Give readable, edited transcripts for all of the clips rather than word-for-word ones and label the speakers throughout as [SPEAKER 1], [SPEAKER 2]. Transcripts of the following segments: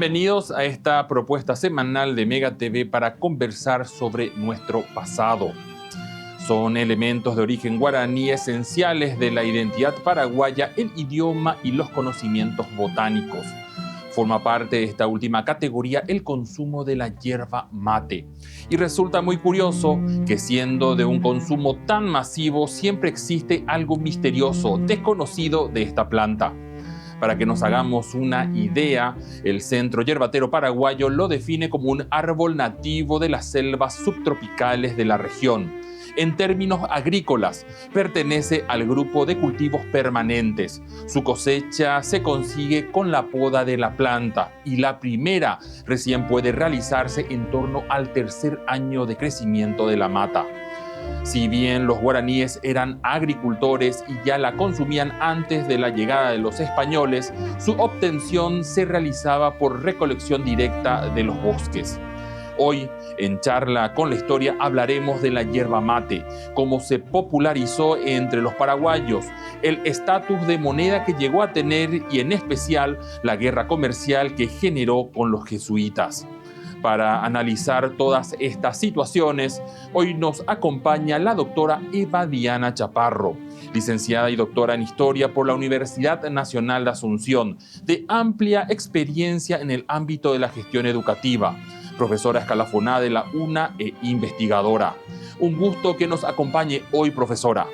[SPEAKER 1] Bienvenidos a esta propuesta semanal de Mega TV para conversar sobre nuestro pasado. Son elementos de origen guaraní esenciales de la identidad paraguaya, el idioma y los conocimientos botánicos. Forma parte de esta última categoría el consumo de la yerba mate. Y resulta muy curioso que, siendo de un consumo tan masivo, siempre existe algo misterioso, desconocido de esta planta. Para que nos hagamos una idea, el Centro Yerbatero Paraguayo lo define como un árbol nativo de las selvas subtropicales de la región. En términos agrícolas, pertenece al grupo de cultivos permanentes. Su cosecha se consigue con la poda de la planta y la primera recién puede realizarse en torno al tercer año de crecimiento de la mata. Si bien los guaraníes eran agricultores y ya la consumían antes de la llegada de los españoles, su obtención se realizaba por recolección directa de los bosques. Hoy, en Charla con la Historia, hablaremos de la yerba mate, cómo se popularizó entre los paraguayos, el estatus de moneda que llegó a tener y, en especial, la guerra comercial que generó con los jesuitas. Para analizar todas estas situaciones, hoy nos acompaña la doctora Eva Diana Chaparro, licenciada y doctora en Historia por la Universidad Nacional de Asunción, de amplia experiencia en el ámbito de la gestión educativa, profesora escalafonada de la UNA e investigadora. Un gusto que nos acompañe hoy, profesora.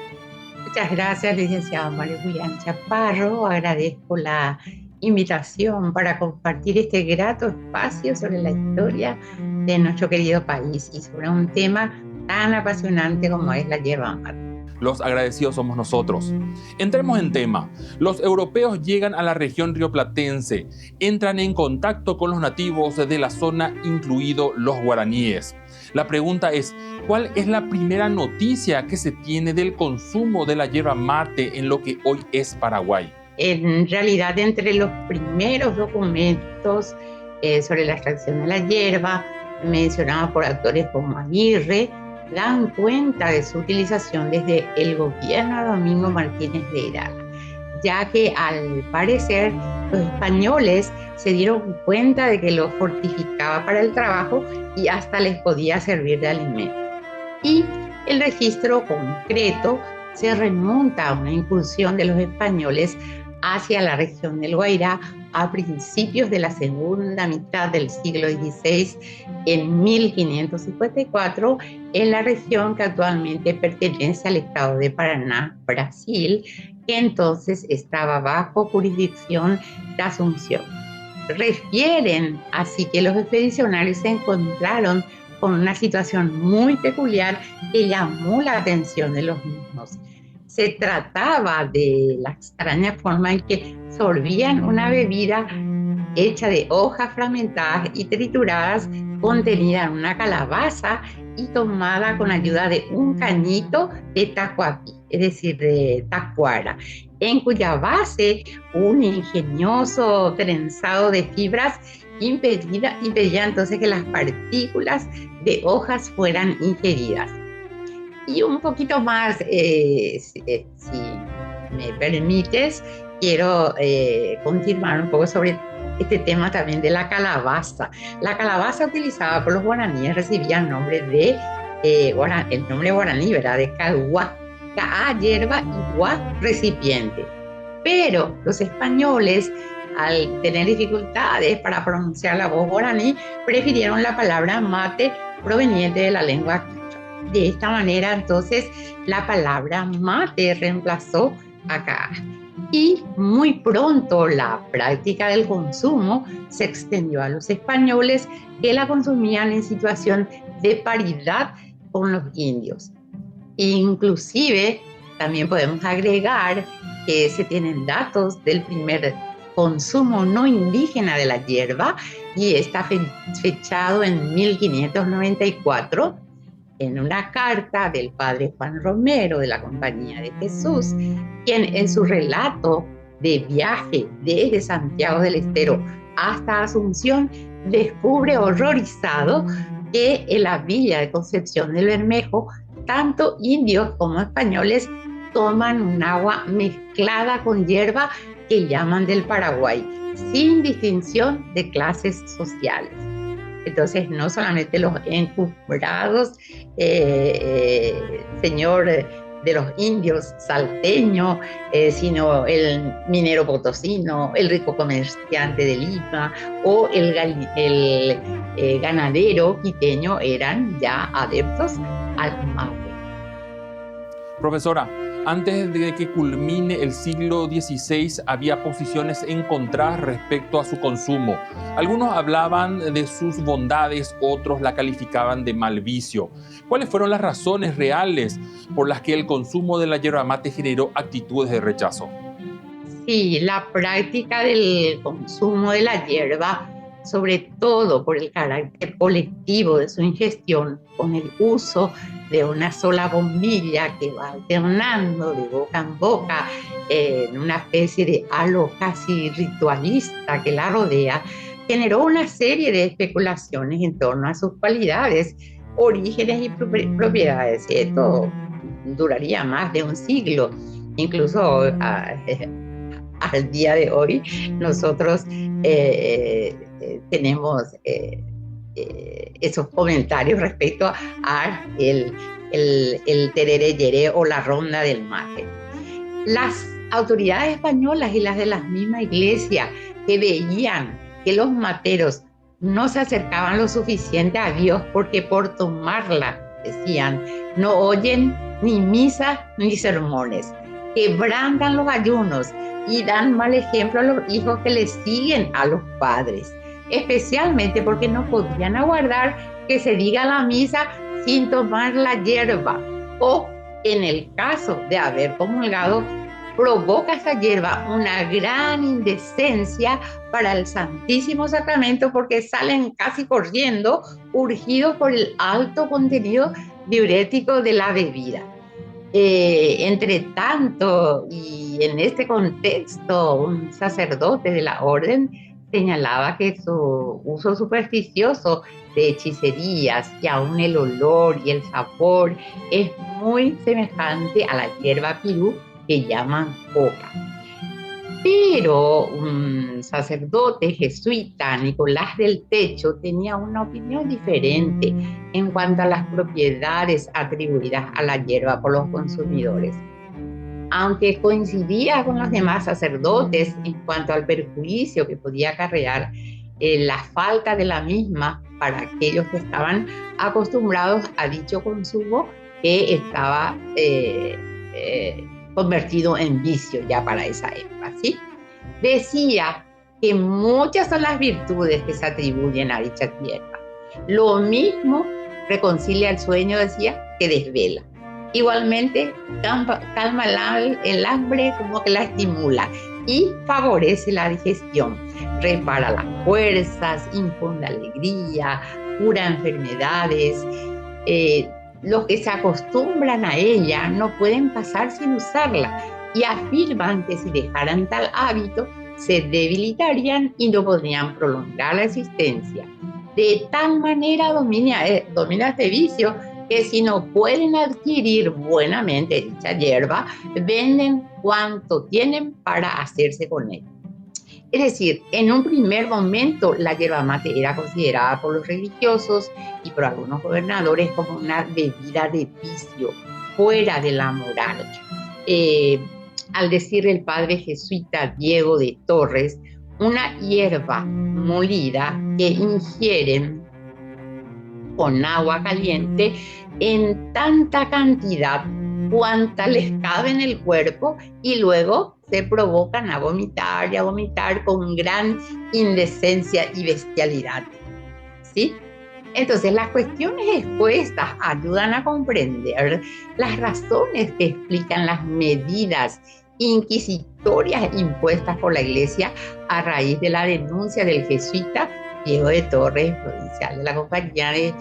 [SPEAKER 2] Muchas gracias, licenciado Mario Julián Chaparro. Agradezco la invitación para compartir este grato espacio sobre la historia de nuestro querido país y sobre un tema tan apasionante como es la yerba mate.
[SPEAKER 1] Los agradecidos somos nosotros. Entremos en tema. Los europeos llegan a la región rioplatense, entran en contacto con los nativos de la zona, incluidos los guaraníes. La pregunta es, ¿cuál es la primera noticia que se tiene del consumo de la yerba mate en lo que hoy es Paraguay?
[SPEAKER 2] En realidad, entre los primeros documentos sobre la extracción de la yerba, mencionados por autores como Aguirre, dan cuenta de su utilización desde el gobierno de Domingo Martínez de Iraga, ya que al parecer los españoles se dieron cuenta de que lo fortificaba para el trabajo y hasta les podía servir de alimento. Y el registro concreto se remonta a una incursión de los españoles hacia la región del Guairá a principios de la segunda mitad del siglo XVI, en 1554, en la región que actualmente pertenece al estado de Paraná, Brasil, que entonces estaba bajo jurisdicción de Asunción. Refieren así que los expedicionarios se encontraron con una situación muy peculiar que llamó la atención de los mismos. Se trataba de la extraña forma en que sorbían una bebida hecha de hojas fragmentadas y trituradas, contenida en una calabaza y tomada con ayuda de un cañito de tacuapi, es decir, de tacuara, en cuya base un ingenioso trenzado de fibras impedía entonces que las partículas de hojas fueran ingeridas. Y un poquito más, si me permites, quiero continuar un poco sobre este tema también de la calabaza. La calabaza utilizada por los guaraníes recibía el nombre de el nombre guaraní, ¿verdad? De caguá, caá, hierba, y guá, recipiente. Pero los españoles, al tener dificultades para pronunciar la voz guaraní, prefirieron la palabra mate proveniente de la lengua quichua. De esta manera, entonces, la palabra mate reemplazó a caá. Y muy pronto la práctica del consumo se extendió a los españoles, que la consumían en situación de paridad con los indios. Inclusive, también podemos agregar que se tienen datos del primer consumo no indígena de la hierba, y está fechado en 1594, en una carta del padre Juan Romero de la Compañía de Jesús, quien en su relato de viaje desde Santiago del Estero hasta Asunción descubre horrorizado que en la villa de Concepción del Bermejo tanto indios como españoles toman un agua mezclada con hierba que llaman del Paraguay, sin distinción de clases sociales. Entonces, no solamente los encumbrados, señor de los indios salteños, sino el minero potosino, el rico comerciante de Lima o el ganadero quiteño eran ya adeptos al mate.
[SPEAKER 1] Profesora, antes de que culmine el siglo XVI había posiciones encontradas respecto a su consumo. Algunos hablaban de sus bondades, otros la calificaban de mal vicio. ¿Cuáles fueron las razones reales por las que el consumo de la yerba mate generó actitudes de rechazo?
[SPEAKER 2] Sí, la práctica del consumo de la hierba, sobre todo por el carácter colectivo de su ingestión, con el uso de una sola bombilla que va alternando de boca en boca, en una especie de halo casi ritualista que la rodea, generó una serie de especulaciones en torno a sus cualidades, orígenes y propiedades. Esto duraría más de un siglo. Incluso al día de hoy nosotros tenemos esos comentarios respecto a el tereré yeré o la ronda del mate. Las autoridades españolas y las de la misma iglesia, que veían que los materos no se acercaban lo suficiente a Dios porque por tomarla, decían, no oyen ni misa ni sermones, quebrantan los ayunos y dan mal ejemplo a los hijos que les siguen a los padres, especialmente porque no podían aguardar que se diga la misa sin tomar la hierba, o en el caso de haber comulgado, provoca esa hierba una gran indecencia para el Santísimo Sacramento porque salen casi corriendo, urgidos por el alto contenido diurético de la bebida. Entre tanto, y en este contexto, un sacerdote de la orden señalaba que su uso supersticioso de hechicerías y aún el olor y el sabor es muy semejante a la hierba pirú que llaman coca. Pero un sacerdote jesuita, Nicolás del Techo, tenía una opinión diferente en cuanto a las propiedades atribuidas a la hierba por los consumidores. Aunque coincidía con los demás sacerdotes en cuanto al perjuicio que podía acarrear la falta de la misma para aquellos que estaban acostumbrados a dicho consumo, que estaba convertido en vicio ya para esa época, ¿sí? Decía que muchas son las virtudes que se atribuyen a dicha hierba. Lo mismo reconcilia el sueño, decía, que desvela. Igualmente calma el hambre, como que la estimula y favorece la digestión, repara las fuerzas, infunde alegría, cura enfermedades. Los que se acostumbran a ella no pueden pasar sin usarla y afirman que si dejaran tal hábito se debilitarían y no podrían prolongar la existencia. De tal manera domina este vicio que si no pueden adquirir buenamente dicha hierba, venden cuanto tienen para hacerse con ella. Es decir, en un primer momento la yerba mate era considerada por los religiosos y por algunos gobernadores como una bebida de vicio, fuera de la moral. Al decir el padre jesuita Diego de Torres, una hierba molida que ingieren con agua caliente en tanta cantidad cuanta les cabe en el cuerpo y luego se provocan a vomitar con gran indecencia y bestialidad, ¿sí? Entonces, las cuestiones expuestas ayudan a comprender las razones que explican las medidas inquisitorias impuestas por la Iglesia a raíz de la denuncia del jesuita Diego de Torres, provincial de la Compañía de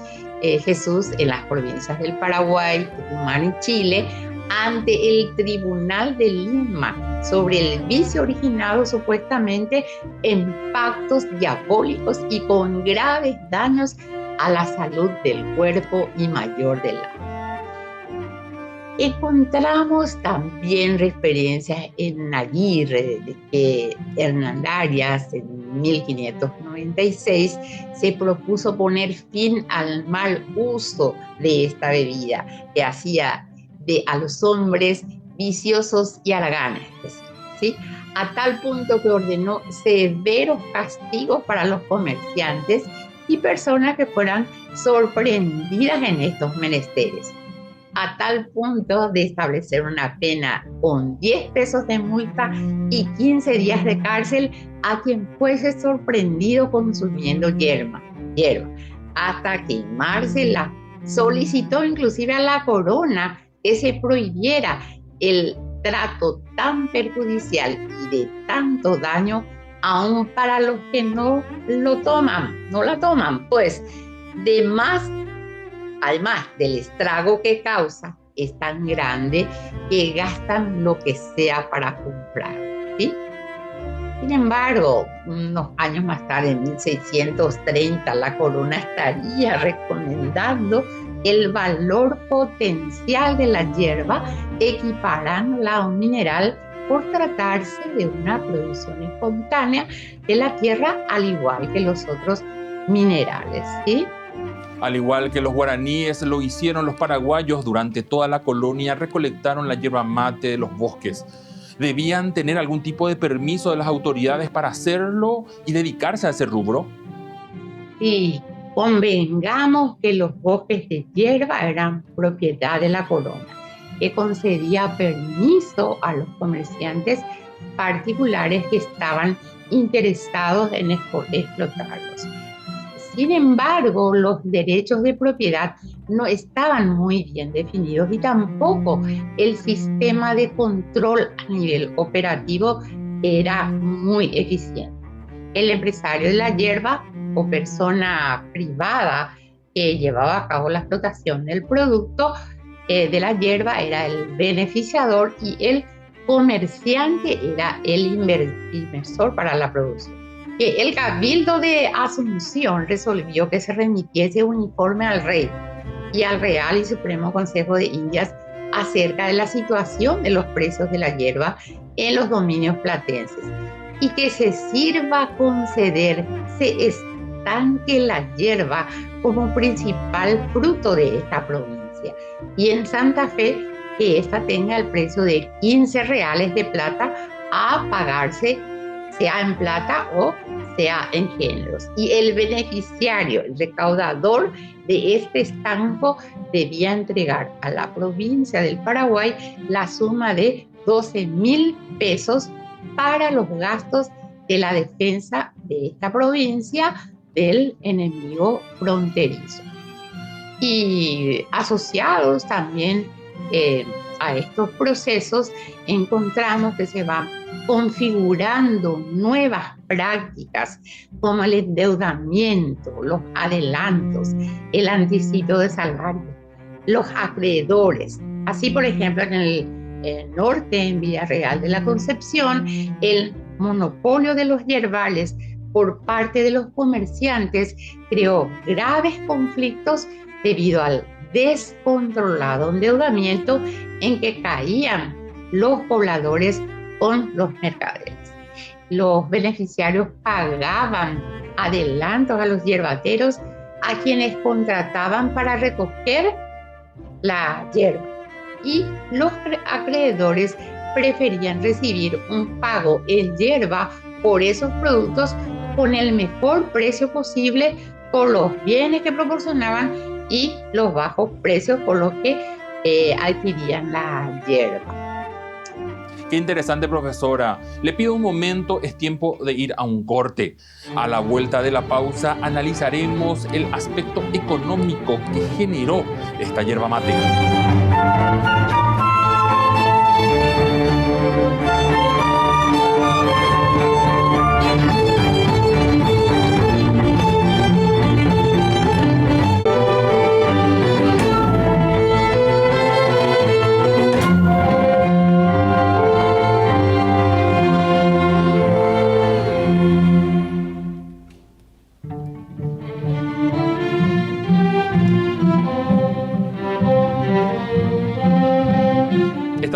[SPEAKER 2] Jesús en las provincias del Paraguay, Tucumán y Chile, ante el Tribunal de Lima sobre el vicio originado supuestamente en pactos diabólicos y con graves daños a la salud del cuerpo y mayor del alma. Encontramos también referencias en Aguirre, de que Hernán Arias en 1596 se propuso poner fin al mal uso de esta bebida, que hacía a los hombres viciosos y haraganes, ¿sí? A tal punto que ordenó severos castigos para los comerciantes y personas que fueran sorprendidas en estos menesteres, a tal punto de establecer una pena con 10 pesos de multa y 15 días de cárcel a quien fuese sorprendido consumiendo hierba. Hasta que Marcela solicitó inclusive a la corona que se prohibiera el trato tan perjudicial y de tanto daño aún para los que no la toman, pues además del estrago que causa, es tan grande que gastan lo que sea para comprar, ¿sí? Sin embargo, unos años más tarde, en 1630, la corona estaría recomendando el valor potencial de la hierba, equiparándola a un mineral por tratarse de una producción espontánea de la tierra, al igual que los otros minerales, ¿sí?
[SPEAKER 1] Al igual que los guaraníes lo hicieron los paraguayos, durante toda la colonia recolectaron la yerba mate de los bosques. ¿Debían tener algún tipo de permiso de las autoridades para hacerlo y dedicarse a ese rubro?
[SPEAKER 2] Sí, convengamos que los bosques de hierba eran propiedad de la corona, que concedía permiso a los comerciantes particulares que estaban interesados en explotarlos. Sin embargo, los derechos de propiedad no estaban muy bien definidos y tampoco el sistema de control a nivel operativo era muy eficiente. El empresario de la hierba o persona privada que llevaba a cabo la explotación del producto de la hierba era el beneficiador y el comerciante era el inversor para la producción. El Cabildo de Asunción resolvió que se remitiese un informe al rey y al Real y Supremo Consejo de Indias acerca de la situación de los precios de la hierba en los dominios platenses y que se sirva conceder se estanque la hierba como principal fruto de esta provincia y en Santa Fe que ésta tenga el precio de 15 reales de plata a pagarse sea en plata o sea en géneros. Y el beneficiario, el recaudador de este estanco debía entregar a la provincia del Paraguay la suma de 12.000 pesos para los gastos de la defensa de esta provincia del enemigo fronterizo. Y asociados también a estos procesos encontramos que se van configurando nuevas prácticas como el endeudamiento, los adelantos, el anticipo de salario, los acreedores. Así, por ejemplo, en el norte, en Villarreal de la Concepción, el monopolio de los yerbales por parte de los comerciantes creó graves conflictos debido al descontrolado endeudamiento en que caían los pobladores con los mercaderes. Los beneficiarios pagaban adelantos a los yerbateros a quienes contrataban para recoger la hierba y los acreedores preferían recibir un pago en hierba por esos productos con el mejor precio posible por los bienes que proporcionaban y los bajos precios por los que adquirían la hierba.
[SPEAKER 1] Qué interesante, profesora. Le pido un momento, es tiempo de ir a un corte. A la vuelta de la pausa analizaremos el aspecto económico que generó esta yerba mate.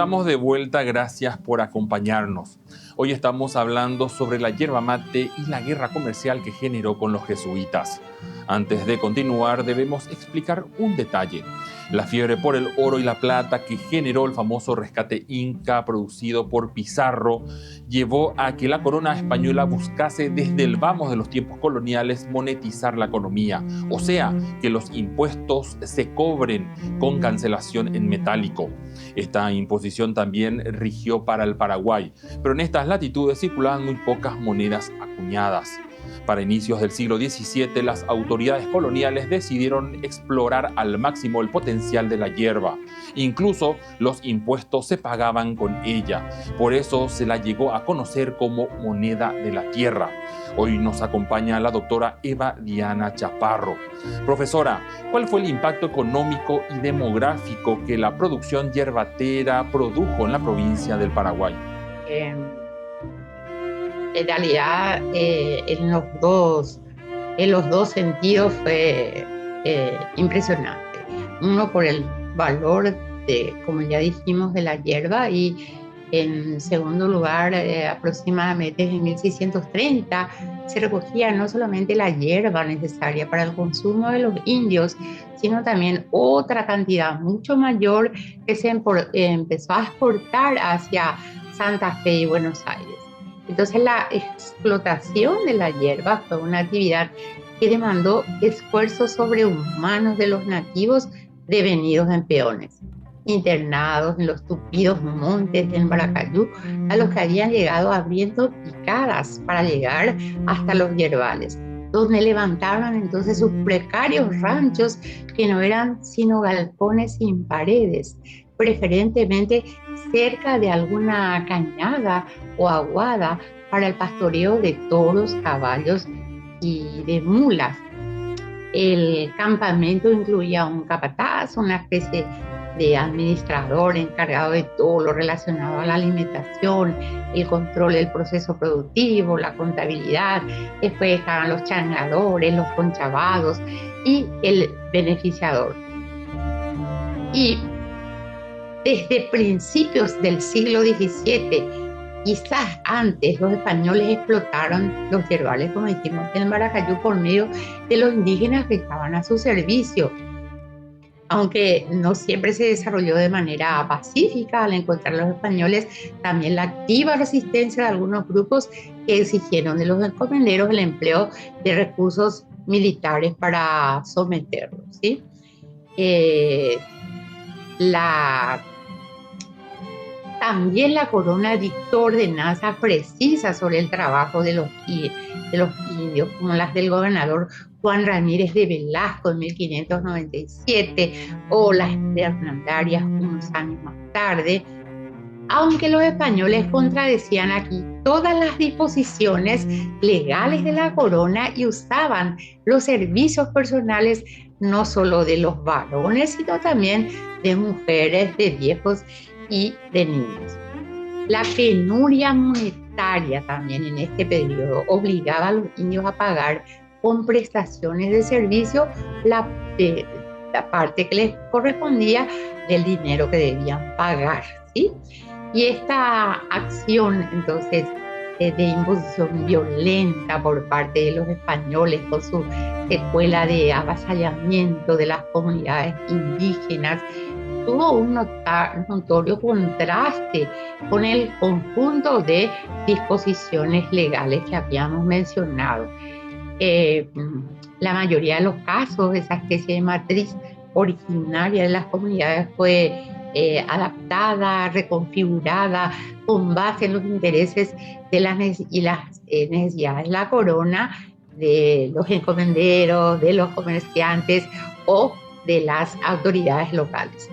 [SPEAKER 1] Estamos de vuelta, gracias por acompañarnos. Hoy estamos hablando sobre la yerba mate y la guerra comercial que generó con los jesuitas. Antes de continuar, debemos explicar un detalle. La fiebre por el oro y la plata que generó el famoso rescate inca producido por Pizarro llevó a que la corona española buscase desde el vamos de los tiempos coloniales monetizar la economía, o sea, que los impuestos se cobren con cancelación en metálico. Esta imposición también rigió para el Paraguay, pero en estas latitudes circulaban muy pocas monedas acuñadas. Para inicios del siglo XVII, las autoridades coloniales decidieron explorar al máximo el potencial de la yerba. Incluso los impuestos se pagaban con ella. Por eso se la llegó a conocer como moneda de la tierra. Hoy nos acompaña la doctora Eva Diana Chaparro. Profesora, ¿cuál fue el impacto económico y demográfico que la producción yerbatera produjo en la provincia del Paraguay?
[SPEAKER 2] En realidad, en los dos sentidos fue impresionante. Uno por el valor como ya dijimos, de la hierba, y en segundo lugar, aproximadamente en 1630 se recogía no solamente la hierba necesaria para el consumo de los indios, sino también otra cantidad mucho mayor que se empezó a exportar hacia Santa Fe y Buenos Aires. Entonces la explotación de la hierba fue una actividad que demandó esfuerzos sobrehumanos de los nativos devenidos en peones, internados en los tupidos montes del Maracayú, a los que habían llegado abriendo picadas para llegar hasta los yerbales, donde levantaron entonces sus precarios ranchos que no eran sino galpones sin paredes, preferentemente cerca de alguna cañada o aguada para el pastoreo de toros, caballos y de mulas. El campamento incluía un capataz, una especie de administrador encargado de todo lo relacionado a la alimentación, el control del proceso productivo, la contabilidad. Después estaban los changadores, los conchavados y el beneficiador. Y desde principios del siglo XVII, quizás antes, los españoles explotaron los yerbales, como dijimos, del Maracayú por medio de los indígenas que estaban a su servicio. Aunque no siempre se desarrolló de manera pacífica, al encontrar los españoles también la activa resistencia de algunos grupos que exigieron de los encomenderos el empleo de recursos militares para someterlos, ¿sí? También la corona dictó ordenanzas precisas sobre el trabajo de los indios, como las del gobernador Juan Ramírez de Velasco en 1597 o las hernandarias unos años más tarde, aunque los españoles contradecían aquí todas las disposiciones legales de la corona y usaban los servicios personales no solo de los varones, sino también de mujeres, de viejos y de niños. La penuria monetaria también en este periodo obligaba a los indios a pagar con prestaciones de servicio la parte que les correspondía del dinero que debían pagar, ¿sí? Y esta acción entonces de imposición violenta por parte de los españoles con su secuela de avasallamiento de las comunidades indígenas tuvo un notorio contraste con el conjunto de disposiciones legales que habíamos mencionado. La mayoría de los casos, esa especie de matriz originaria de las comunidades fue adaptada, reconfigurada con base en los intereses de las necesidades de la corona, de los encomenderos, de los comerciantes o de las autoridades locales.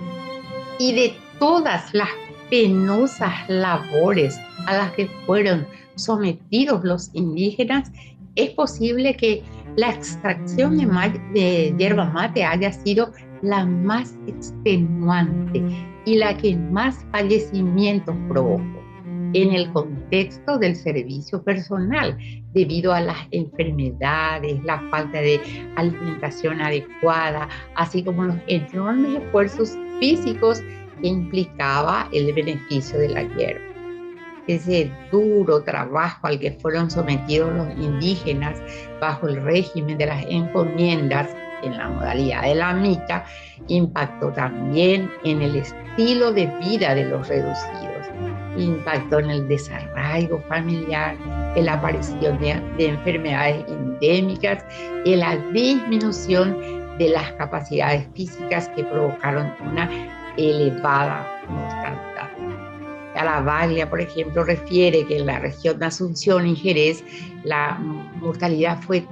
[SPEAKER 2] Y de todas las penosas labores a las que fueron sometidos los indígenas, es posible que la extracción de yerba mate haya sido la más extenuante y la que más fallecimientos provocó en el contexto del servicio personal, debido a las enfermedades, la falta de alimentación adecuada, así como los enormes esfuerzos físicos que implicaba el beneficio de la hierba. Ese duro trabajo al que fueron sometidos los indígenas bajo el régimen de las encomiendas en la modalidad de la mita impactó también en el estilo de vida de los reducidos, impactó en el desarraigo familiar, en la aparición de enfermedades endémicas y en la disminución de las capacidades físicas que provocaron una elevada mortalidad. Caravaglia, por ejemplo, refiere que en la región de Asunción y Jerez la mortalidad fue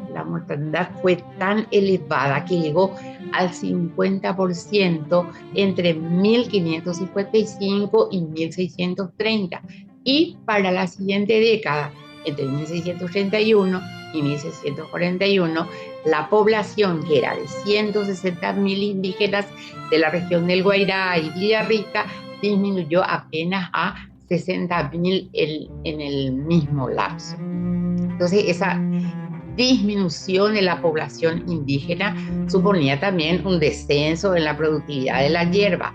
[SPEAKER 2] tan elevada que llegó al 50% entre 1555 y 1630. Y para la siguiente década, entre 1631 y 1641, la población, que era de 160.000 indígenas de la región del Guairá y Villarrica, disminuyó apenas a 60.000 en el mismo lapso. Entonces, esa disminución de la población indígena suponía también un descenso en la productividad de la hierba,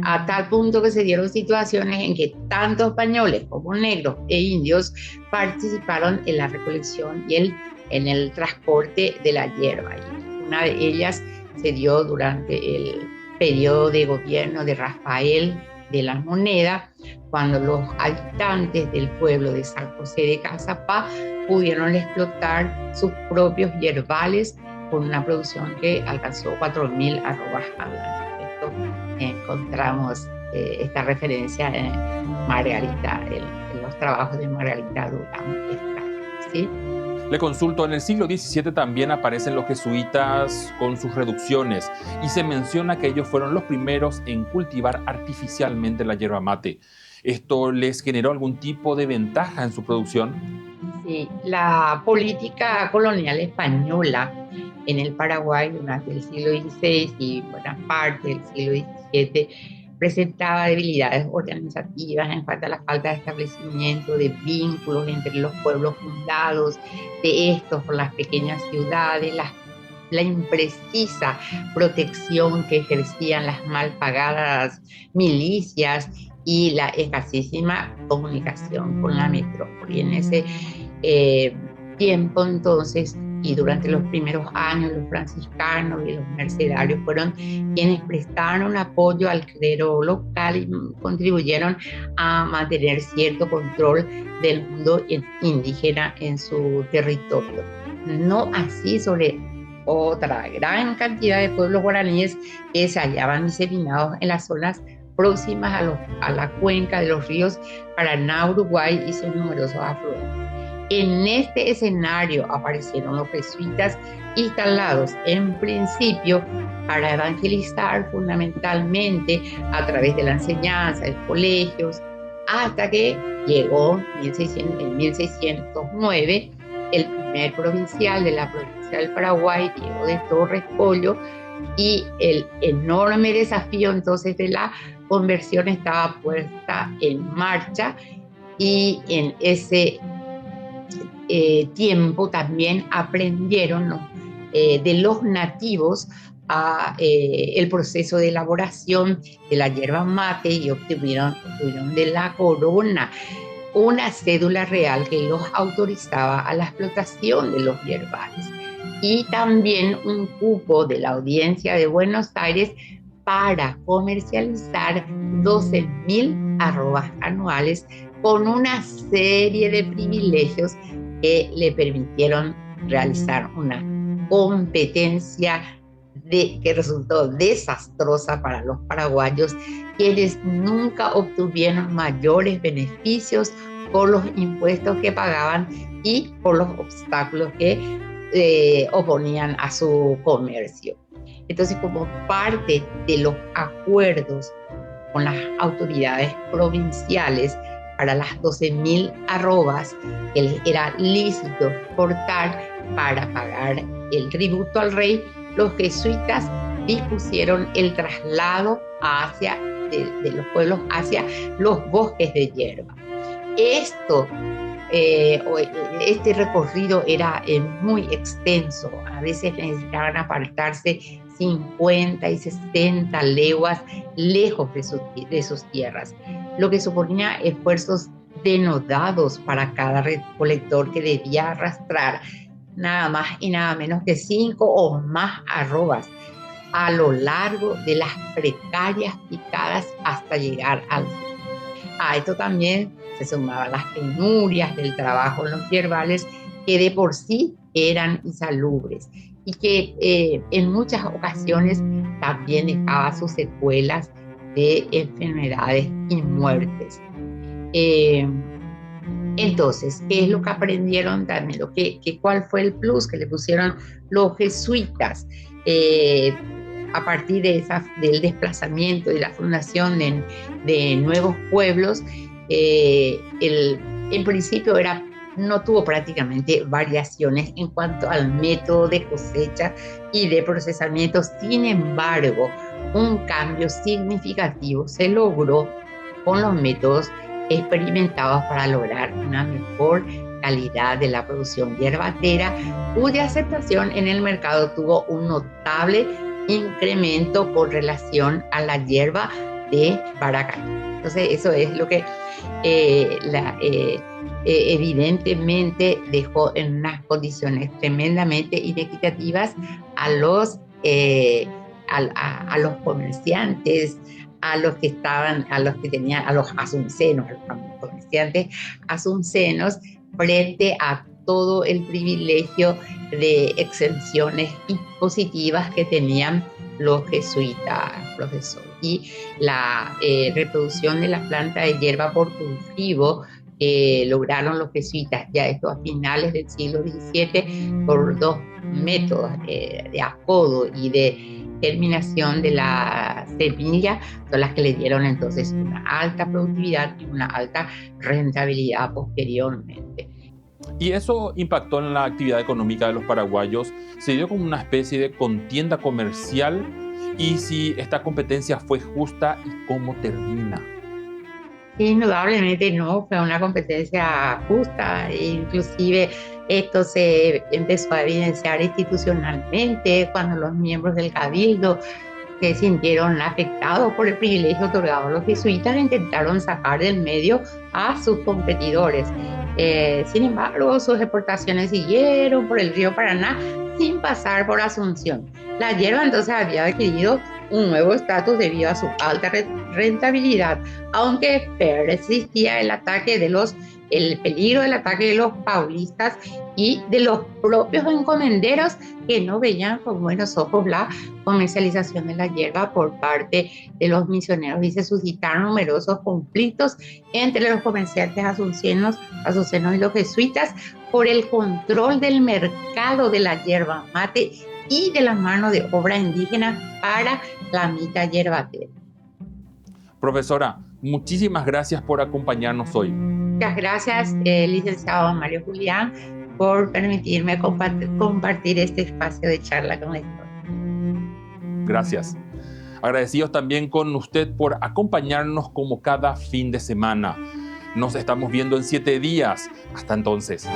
[SPEAKER 2] a tal punto que se dieron situaciones en que tanto españoles como negros e indios participaron en la recolección y en el transporte de la hierba. Y una de ellas se dio durante el periodo de gobierno de Rafael de la Moneda, cuando los habitantes del pueblo de San José de Cazapá pudieron explotar sus propios yerbales con una producción que alcanzó 4.000 arrobas al año. Esto encontramos esta referencia en Margarita, en los trabajos de Margarita Durán, ¿sí?
[SPEAKER 1] Le consulto, en el siglo XVII también aparecen los jesuitas con sus reducciones y se menciona que ellos fueron los primeros en cultivar artificialmente la yerba mate. ¿Esto les generó algún tipo de ventaja en su producción?
[SPEAKER 2] Sí, la política colonial española en el Paraguay durante el siglo XVI y buena parte del siglo XVII presentaba debilidades organizativas en cuanto a la falta de establecimiento de vínculos entre los pueblos fundados de estos por las pequeñas ciudades, la imprecisa protección que ejercían las mal pagadas milicias y la escasísima comunicación con la metrópoli. En ese tiempo entonces, y durante los primeros años, los franciscanos y los mercedarios fueron quienes prestaron apoyo al clero local y contribuyeron a mantener cierto control del mundo indígena en su territorio. No así sobre otra gran cantidad de pueblos guaraníes que se hallaban diseminados en las zonas próximas a la cuenca de los ríos Paraná, Uruguay y sus numerosos afluentes. En este escenario aparecieron los jesuitas instalados en principio para evangelizar fundamentalmente a través de la enseñanza en colegios, hasta que llegó en 1609 el primer provincial de la provincia del Paraguay, Diego de Torres Pollo, y el enorme desafío entonces de la conversión estaba puesta en marcha, y en ese tiempo también aprendieron de los nativos el proceso de elaboración de la yerba mate y obtuvieron de la corona una cédula real que los autorizaba a la explotación de los yerbales, y también un cupo de la Audiencia de Buenos Aires para comercializar 12.000 arrobas anuales con una serie de privilegios que le permitieron realizar una competencia que resultó desastrosa para los paraguayos, quienes nunca obtuvieron mayores beneficios por los impuestos que pagaban y por los obstáculos que oponían a su comercio. Entonces, como parte de los acuerdos con las autoridades provinciales para las 12.000 arrobas que les era lícito exportar para pagar el tributo al rey, los jesuitas dispusieron el traslado de los pueblos hacia los bosques de hierba. Este recorrido era muy extenso, a veces necesitaban apartarse 50 y 60 leguas lejos de sus tierras, lo que suponía esfuerzos denodados para cada recolector que debía arrastrar nada más y nada menos que 5 o más arrobas a lo largo de las precarias picadas hasta llegar al fin. A esto también se sumaban las penurias del trabajo en los yerbales, que de por sí eran insalubres y que en muchas ocasiones también dejaba sus secuelas de enfermedades y muertes. Entonces, ¿qué es lo que aprendieron también? ¿Cuál fue el plus que le pusieron los jesuitas a partir del desplazamiento y la fundación de nuevos pueblos? En principio no tuvo prácticamente variaciones en cuanto al método de cosecha y de procesamiento. Sin embargo, un cambio significativo se logró con los métodos experimentados para lograr una mejor calidad de la producción yerbatera, cuya aceptación en el mercado tuvo un notable incremento con relación a la hierba de Baracay. Entonces, eso es lo que evidentemente dejó en unas condiciones tremendamente inequitativas a los comerciantes, a los asuncenos, a los comerciantes asuncenos, frente a todo el privilegio de exenciones impositivas que tenían los jesuitas, profesor. Y la reproducción de la planta de hierba por cultivo lograron los jesuitas, ya esto a finales del siglo XVII, por dos métodos de apodo y de germinación de la semilla, son las que le dieron entonces una alta productividad y una alta rentabilidad posteriormente.
[SPEAKER 1] Y eso impactó en la actividad económica de los paraguayos. Se dio como una especie de contienda comercial, y si esta competencia fue justa y cómo termina.
[SPEAKER 2] Indudablemente no, fue una competencia justa, inclusive esto se empezó a evidenciar institucionalmente cuando los miembros del Cabildo se sintieron afectados por el privilegio otorgado a los jesuitas e intentaron sacar del medio a sus competidores. Sin embargo, sus exportaciones siguieron por el río Paraná sin pasar por Asunción. La hierba entonces había adquirido un nuevo estatus debido a su alta rentabilidad, aunque persistía el peligro del ataque de los paulistas y de los propios encomenderos, que no veían con buenos ojos la comercialización de la hierba por parte de los misioneros, y se suscitaron numerosos conflictos entre los comerciantes asuncenos y los jesuitas por el control del mercado de la hierba mate y de la mano de obra indígena para la mita yerbatera.
[SPEAKER 1] Profesora, muchísimas gracias por acompañarnos hoy.
[SPEAKER 2] Muchas gracias, licenciado Mario Julián, por permitirme compartir este espacio de charla con la historia.
[SPEAKER 1] Gracias. Agradecidos también con usted por acompañarnos como cada fin de semana. Nos estamos viendo en 7 días. Hasta entonces.